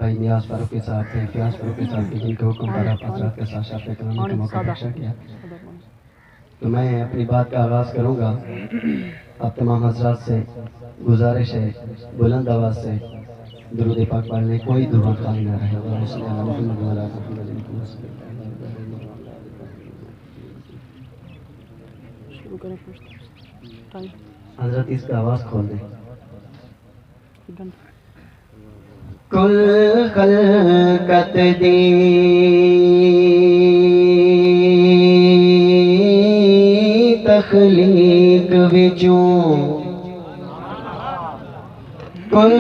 بھائی نیاز فاروقی صاحب تھے، فیاض فاروقی صاحب تھے، جن کے حکم پر آپ حضرات کے ساتھ شرف کلامی کا موقع بخشا گیا. تو میں اپنی بات کا آغاز کروں گا. آپ تمام حضرات سے گزارش ہے بلند آواز سے درود پاک پڑھنے، کوئی دعا خالی نہ رہے. حضرت اس کا آواز کھول دیں. کل خلقت دی تخلیق وچوں، کل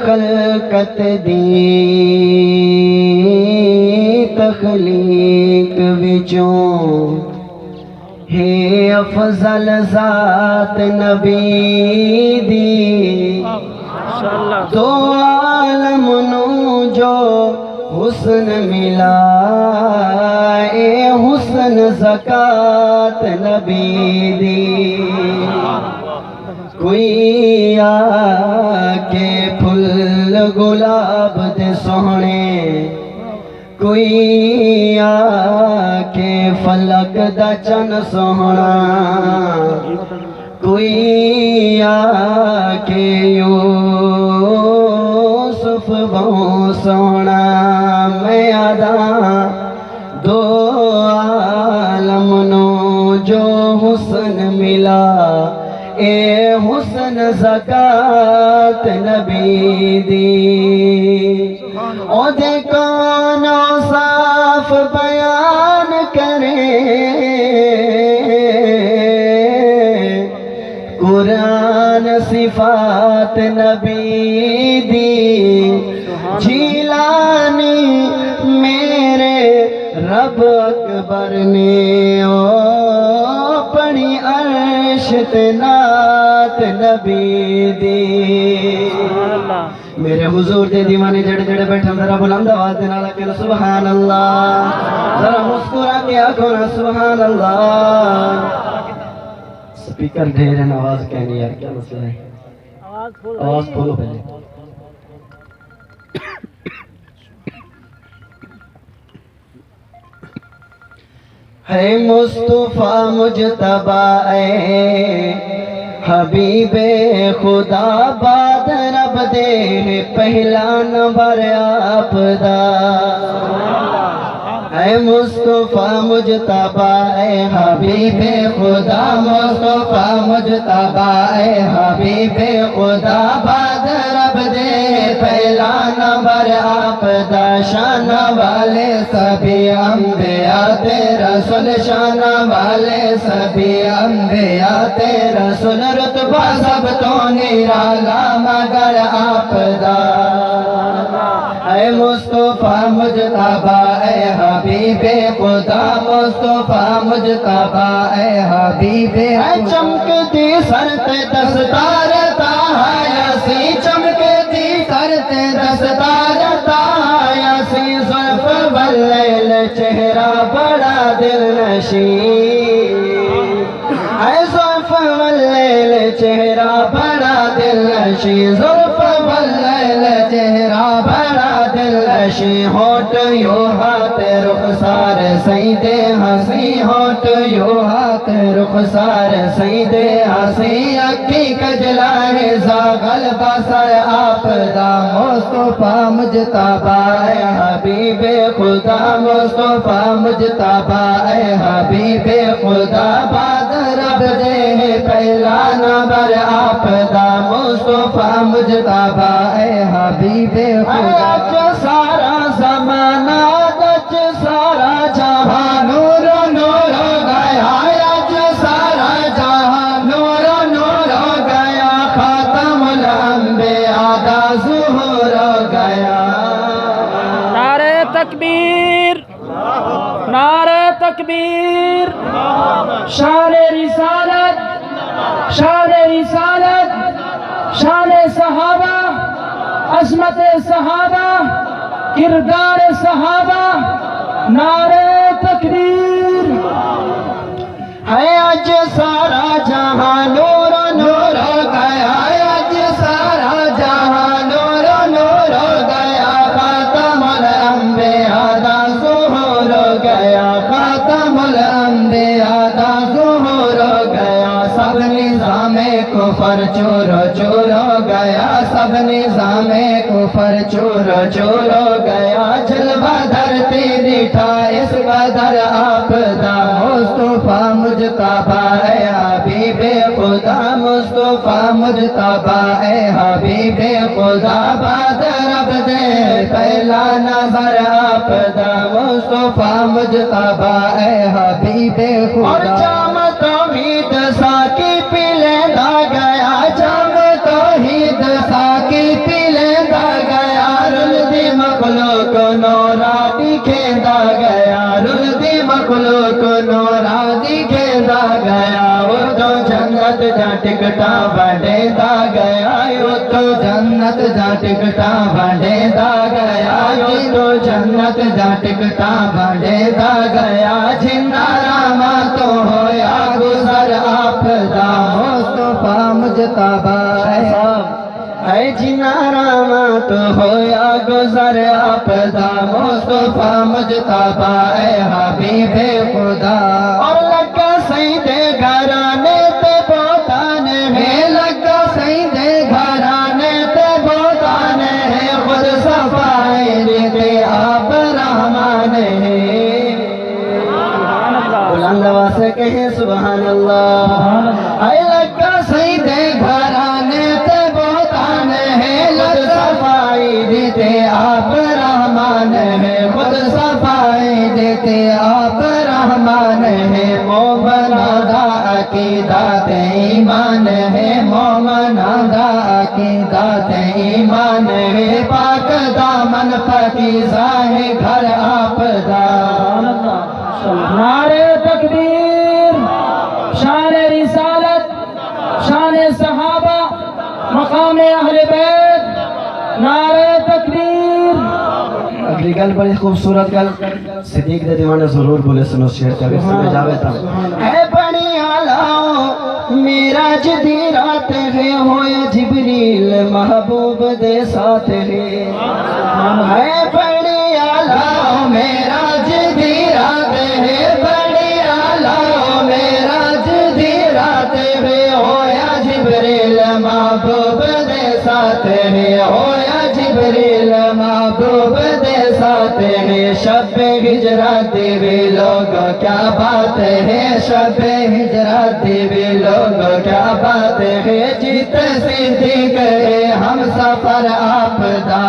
خلقت دی تخلیق وچوں ہے افضل ذات نبی دی. دو عالم نو جو حسن ملا، اے حسن زکات نبی دی. کوئی آکے پھل گلاب دے سوہنے، کوئی آکے فلک دا چن سوہنا، کوئی آکے یوسف بہت سونا. میں آدھا دو عالم نو جو حسن ملا، اے حسن زکات نبی دی. او دے کون صاف بیان کرے، قرآن صفات نبی دی. جیلانی میرے رب اکبر نے اپنی عرش تے نعت نبی دی. میرے حضور دے دیوانے جڑے جڑے بیٹھے ذرا بلند آواز دینا لگے سبحان اللہ. ذرا مسکرا کے آنکھوں نا سبحان اللہ. سپیکر ڈھیر ہے، آواز کہنی یار، کیا مسئلہ ہے؟ آواز کھولو پہلے. ہے مصطفیٰ مجتبی اے حبیب خدا، باد رب دے پہلا نمبر آپ دا. اے مصطفیٰ مجتبی اے حبیب خدا، مصطفیٰ مجتبی اے حبیب خدا، باد رب دے پہلا نمبر آپ دا. شان والے سبھی انبیاء تے رسول، شان والے سبھی انبیاء تے رسول، رتبہ سب تو نرالا مگر آپ دا. اے مصطفیٰ مجتبی اے حبیب خدا، مصطفیٰ مجتبی اے حبیب خدا. چمکتی سر تے دستار تایا سی، چمکتی سر تے دستار تایا سی. زلف واللیل چہرہ بڑا دل نشین، اے زلف واللیل چہرہ بڑا دل نشین. زلف واللیل چہرہ بڑا دل نشین. ہوٹ یوں ہاتھ رخسار سید ہنسی، ہوٹ یوں ہاتھ رخسار سید ہنسی. اکھی کجلائے زاغل بسر آپ دا. مصطفیٰ مجتبی اے حبیب خدا، مصطفیٰ مجتبی اے حبیب خدا، باد رب دے پہلا نمبر آپ دا. مصطفیٰ مجتبی اے حبیب خدا. سارا زمانہ دج سارا جہاں نور نور ہو گیا، آج سارا جہاں نور نور ہو گیا. خاتم الانبیاء دا ظہور ہو گیا. نعرہ تکبیر، نعرہ تکبیر. شان رسالت، شان رسالت، شان صحابہ، عظمت صحابہ، کردار صحابہ. نعرہ تکبیر. ہے آج سارا جہاں نور نور ہو گیا، آج سارا جہاں نور نور ہو گیا. باور چور چور ہو گیا سب نظام کفر چور چور ہو گیا جلوہ دھرتی دکھا اس بدر آپدا مصطفیٰ مجتبی اے حبیب خدا مصطفیٰ مجتبی اے حبیب خدا بات رب دے پہلا نظر آپدا مصطفیٰ مجتبی اے حبیب خدا اور جام توحید ساکی پی لیندہ گیا جام توحید ساکی پی لیندہ گیا رل دی مخلوق نورا دکھیندا گیا رل دی مخلوق نورا دکھیندا گیا وہ تو جنت جا ٹکٹا بڑھیندا گیا وہ تو جنت جا ٹکٹا بڑھیندا گیا وہ تو جنت جا ٹکٹا بڑھیندا گیا جنہ راما تو ہویا گزر آپدا مصطفیٰ مجتبی اے جنہ راما تو ہویا گزر آپدا مصطفیٰ مجتبی اے حبیب خدا اور لگا سیدے گھرانے تے بوتانے ہے لگا سیدے گھرانے تے بوتانے ہے خود صفائی دیتے آپ رحمان ہے بلند آواز سے کہیں سبحان اللہ اے لگا سیدے گھرانے تے بوتانے ہے خود صفائی دیتے آپ رحمان ہے خود صفائی دیتے آپ رحمان ہے مومن دا عقیدت ایمان ہے مومن دا عقیدت ایمان ہے پاک دامن پاکیزہ ہے گھر آپ دا نعرہ تکبیر شان رسالت شان صحابہ مقام اہل بیت نعرہ تکبیر اگلی گل بڑی خوبصورت گل صدیق دے دیوانے ضرور بولے سنو شیر کا اس میں جاوے تھا اے بنی آلاؤ میراج دی رات ہے ہویا جبریل محبوب دے ساتھ ہے اے بنی آلاؤ میراج دی رات ہے بنی آلاؤ میراج دی رات ہے ہویا جبریل محبوب دے ساتھ ہے ہویا جبریل محبوب دے ساتھ ہے شب ہجرت بھی لوگ کیا بات ہے شب ہجرت بھی لوگ کیا بات ہے جیت صدیق ہے ہم سفر آپدا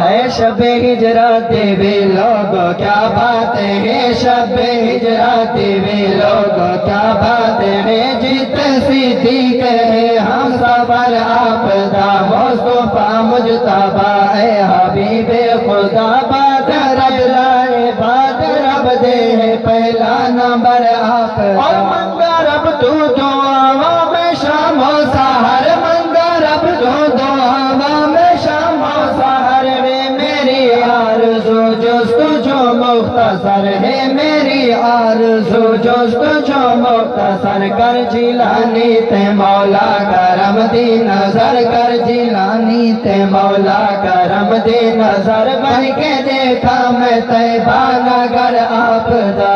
اے شب ہجرت بھی لوگ کیا بات ہے شب ہجرت بھی لوگ کیا بات ہے جیت صدیق ہے ہم سفر آپدا مصطفیٰ مجتبی اے حبیب خدا بات رب لائے بات رب دے پہلا نمبر آپدا اور منگا رب تو دعا میں شام و سحر منگا رب تو دعا میں شام و سحر میری آرزو جستجو مختصر ہے میری آرزو جستجو مختصر کر جیلانی تے مولا کرم دی نظر کر جیلانی تے مولا کرم دی نظر بن کے دیکھا میں طیبہ نگر آپدا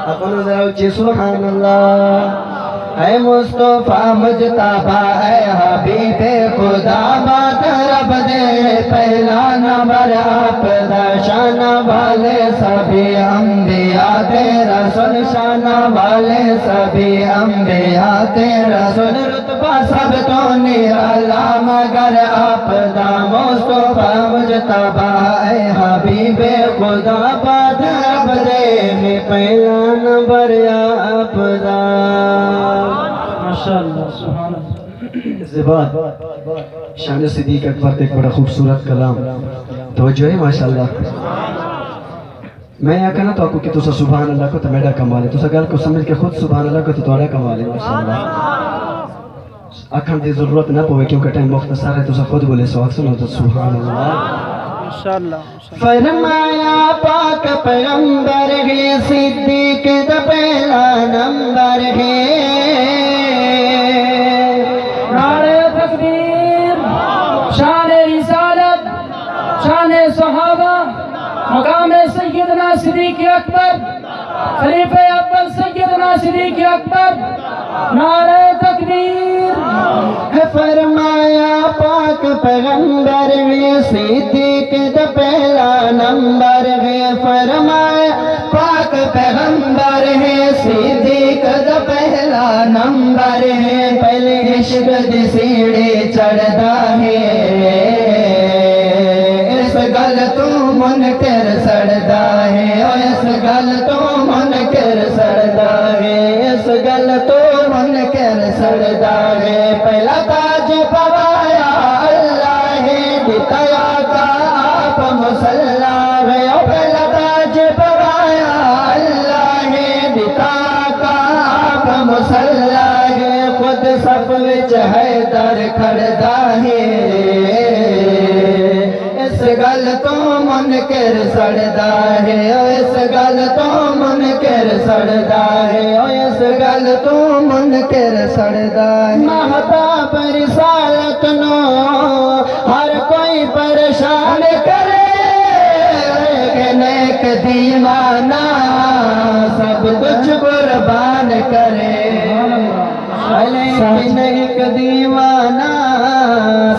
اپنا ذرا اچھی سبحان اللہ اے مصطفیٰ مجتبی اے حبیب خدا بات رب دے پہلا نمبر آپدا شان والے سبھی انبیاء تیرا سن شان والے سبھی انبیاء تیرا سن رتبہ سب تو نرالا مگر آپدا مصطفیٰ مجتبی اے حبیب خدا بات رب دے پہلا نمبر آپدا ماشاءاللہ سبحان اللہ اس کے بعد شان صدیق اکبر ایک بڑا خوبصورت کلام توجہ ہے ماشاءاللہ میں یہ کہنا تو آپ کو کہ تو سبحان اللہ کو تو میڈا کمال ہے تو سگل کو سمجھ کے خود سبحان اللہ کو تو توڑا کمال ہے ماشاءاللہ اکھن دی ضرورت نہ پوے کیونکہ ٹائم مختصر ہے تو خود بولے سوال سنو تو سبحان اللہ فرمایا پاک پیغمبر ہے صدیق دا پہلا نمبر ہے نعرہ تکبیر شان رسالت شان صحابہ مقام سیدنا صدیق اکبر خلیفہ اول سید سیدنا صدیق اکبر نعرہ تکبیر ہے فرمایا پاک پیغمبر ہے صدیق دا پہلا نمبر ہے فرمایا پاک پیغمبر ہے صدیق دا پہلا نمبر ہے پہلے عشق دی سیڑھی چڑھدا ہے اس گل تو منکر سڑدا ہے اس گل تو منکر سڑدا ہے اس گل تو منکر سڑدا ہے پہلا تاج پوایا اللہ ہے دتایا کا آپ مسلح ہے پہلا تاج پوایا اللہ ہے دتا کا آپ مسلح ہے خود صف وچ حیدر کھڑدا ہے اس گل تو منکر سڑدا ہے اس گل تو منکر سڑدا ہے اس گل تو منکر سڑدا ہے مہتاب رسالت نو ہر کوئی پریشان کرے کہ نیک دیوانہ سب کچھ قربان کرے لیکن ایک دیوانہ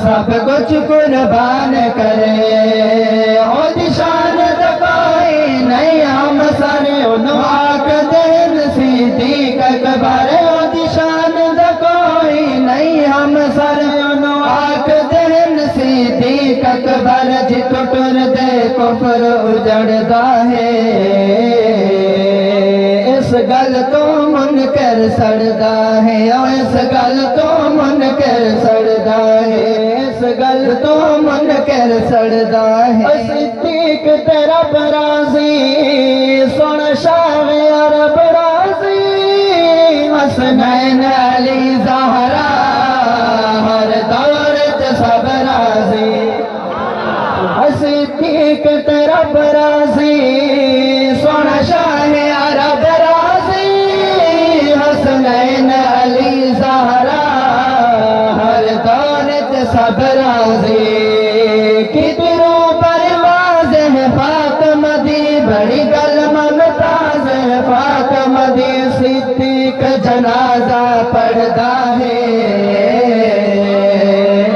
سب کچھ قربان کرے او شان دکائی نہیں ہم سارے انواق دین صدیق اکبر او شان دکائی نہیں ہم سارے انواق دین صدیق اکبر جتو ٹر دے کفر اجڑدا ہے اس گل تو منکر سڑدا ہے اس گل تو منکر سڑدا ہے اس گل تو منکر سڑدا ہے صدیق تیرا برازی سن شاہ عرب راضی حسنین علی زہرا ہر دور چ سب راضی صدیق تیرا برازی سن شاہ عرب راضی حسنین علی زہرا ہر دور چ سب راضی کدروں پرواز ہے فاطمہ دی بڑی گل ممتاز ہے فاطمہ دی صدیق جنازہ پڑھدا ہے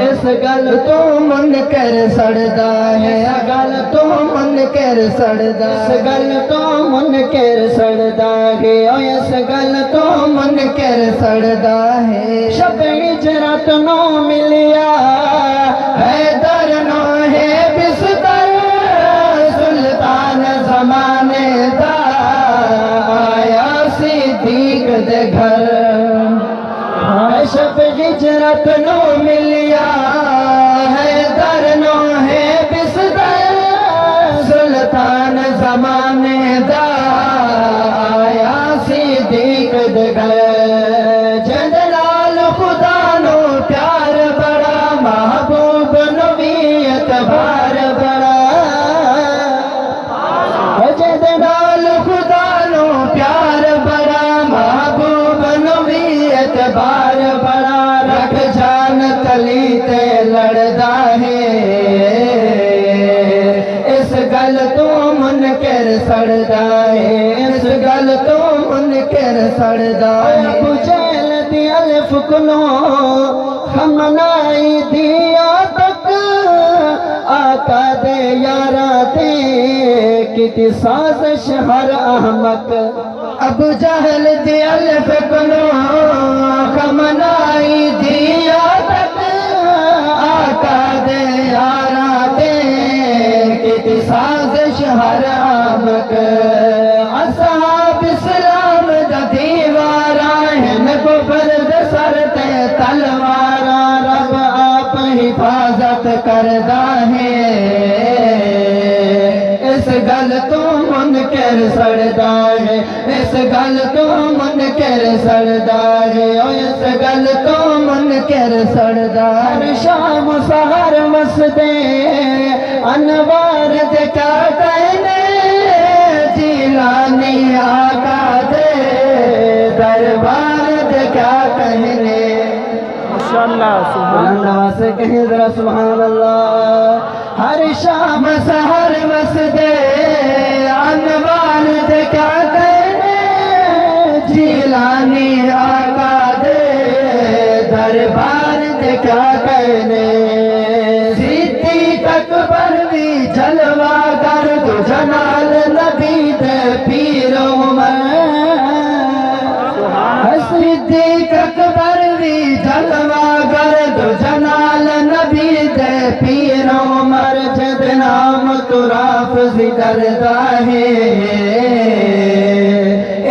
اس گل تو منکر سڑدا ہے گل تو منکر سڑدا اس گل تو منکر سڑدا ہے اس گل تو منکر سڑدا ہے شب ہجرت نو ملیا حیدر نو ہے بستر سلطان زمانے دا آیا صدیق دے گھر شب ہجرت نو ملیا حیدر نو ہے بستر سلطان زمانے دا آیا صدیق دے گھر جد نال خدا نو پیار بڑا محبوب نبی اعتبار بڑا جد نال خدا نو پیار بڑا محبوب نبی اعتبار بڑا رکھ جان تلی تے لڑدا ہے اس گل تو منکر سڑدا ہے اس گل تو منکر سڑدا ہے ابو جہل دی الف کلو خمنائی دیا تک آقا دے یارا تے کتی سازش ہر احمق ابو جہل دی الف کلو خمنائی دیا تک آقا دے یارا تے کتی سازش ہر احمق اصحاب اسلام دا دیوارا ہن کفر دے سر تے تلوارا رب آپ حفاظت کردا ہے اس گل تو منکر سڑدا ہے اس گل تو منکر سڑدا ہے اس گل تو منکر سڑدا ہر شام سحر مسدے انوار دے کیا کہنے جیلانی آقا دے دربار دے کیا کہنے ماشاءاللہ سبحان اللہ سے کہیں ذرا سبحان اللہ ہر شام سحر مسدے انوار دے کیا کہنے جیلانی آقا دے دربار دے کیا کہنے صدیق اکبر بھی جلوہ گر تو جنال نبی دے پیر عمر صدیق اکبر بھی جلوہ گر تو جنال نبی دے پیر عمر جد نام تو رافض کردہ ہے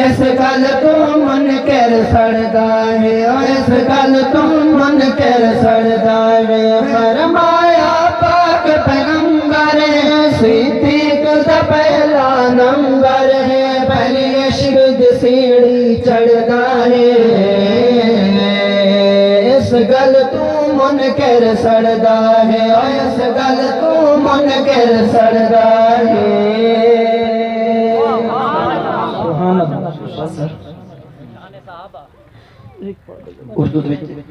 اس گل تو منکر سڑدا ہے اس گل تو منکر سڑدا ہے فرمایا پاک پیغمبر صدیق دا پہلا نمبر ہے پہلی عشق دی سیڑھی چڑھدا ہے اس گل تو منکر سڑدا ہے اس گل تو منکر سڑدا ہے اردو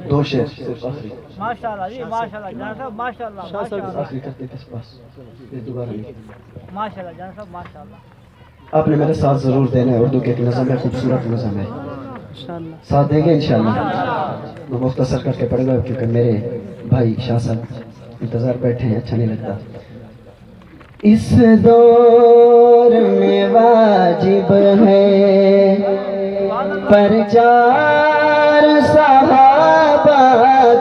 دو شعر صرف آخری ماشاءاللہ جی ماشاءاللہ جان صاحب ماشاءاللہ آخری کرتے کس پاس پھر دوبارہ نہیں ماشاءاللہ جان صاحب ماشاءاللہ آپ نے میرے ساتھ ضرور دینا ہے اردو کے ایک نظم ہے خوبصورت نظم ہے ساتھ دیں گے انشاءاللہ میں مختصر کر کے پڑھوں گا کیونکہ میرے بھائی شاہ صاحب انتظار بیٹھے ہیں اچھا نہیں لگتا اس دور میں واجب ہے پرچار صحابہ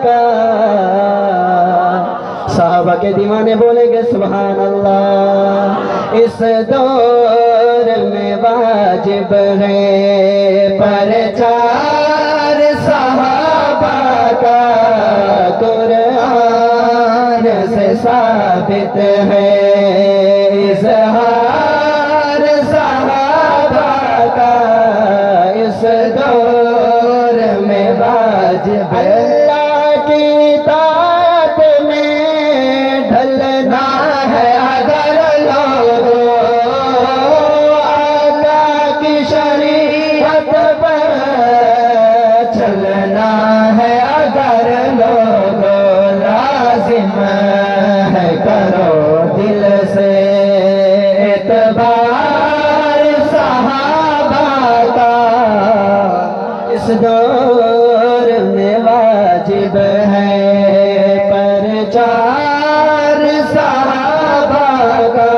کا صحابہ کے دیوانے بولیں گے سبحان اللہ اس دور میں واجب ہے پرچار صحابہ کا قرآن سے ثابت ہے اظہار صحابہ کا اس دور میں واجب ہے اللہ کی اطاعت میں ڈھلنا ہے اگر لوگوں آقا کی شریعت پر چلنا ہے اگر لوگوں لازم ہے کرو دل سے اعتبار صحابہ کا اس دور میں واجب ہے پرچار صحابہ کا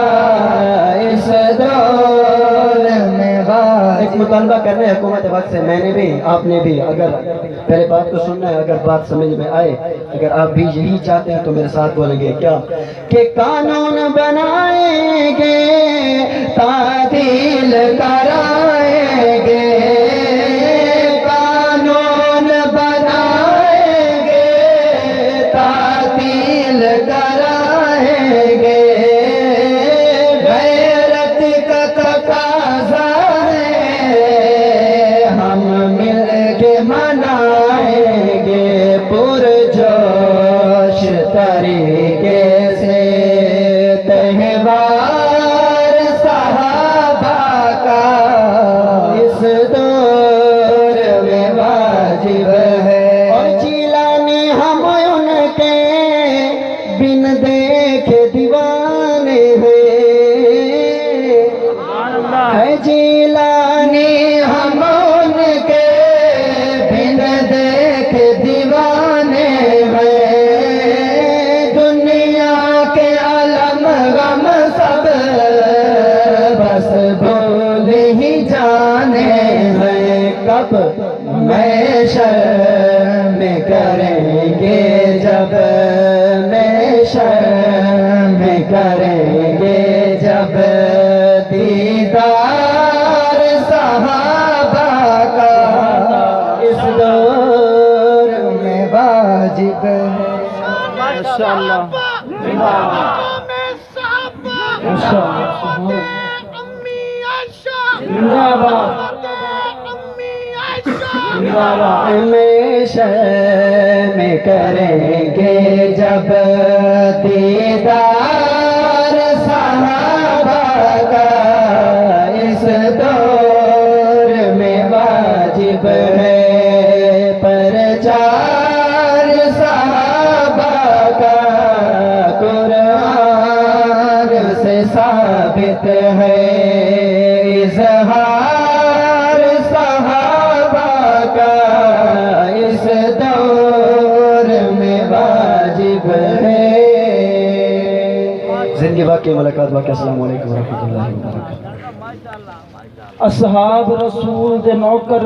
اس دور میں واجب ایک مطالبہ کر رہے ہیں حکومت وقت سے میں نے بھی آپ نے بھی اگر پہلے بات کو سننا ہے اگر بات سمجھ میں آئے اگر آپ بھی یہی چاہتے ہیں تو میرے ساتھ بولیں گے کیا کہ قانون بنائیں گے تعدیل کرائیں گے قانون بنائیں گے تعدیل کرائیں گے غیرت کا تقاضا ہے ہم مل کے منائیں گے پرجوش طریقے سے تہوار صحابہ کا اس دور میں واجب ہے اور جیلانی ہم ان کے بن دیکھے دیوانے ہیں جیلانی ہم ان کے بن دیکھے دیوانے ہیں دنیا کے علم غم سب بس بھول ہی جانے ہیں کب میں شرم کریں گے جب میں شرم کریں گے جب دیدار صحابہ کا اس دور میں واجب ہے ماشاءاللہ ہمیشہ میں کریں گے جب دیدار صحابہ کا اس دور میں واجب ہے پرچار صحابہ کا قرآن سے ثابت ہے اظہار صحابہ گئے زندگی باقی ملاقات باقی السلام علیکم ورحمۃ اللہ وبرکاتہ ماشاء اللہ اصحاب رسول دے نوکر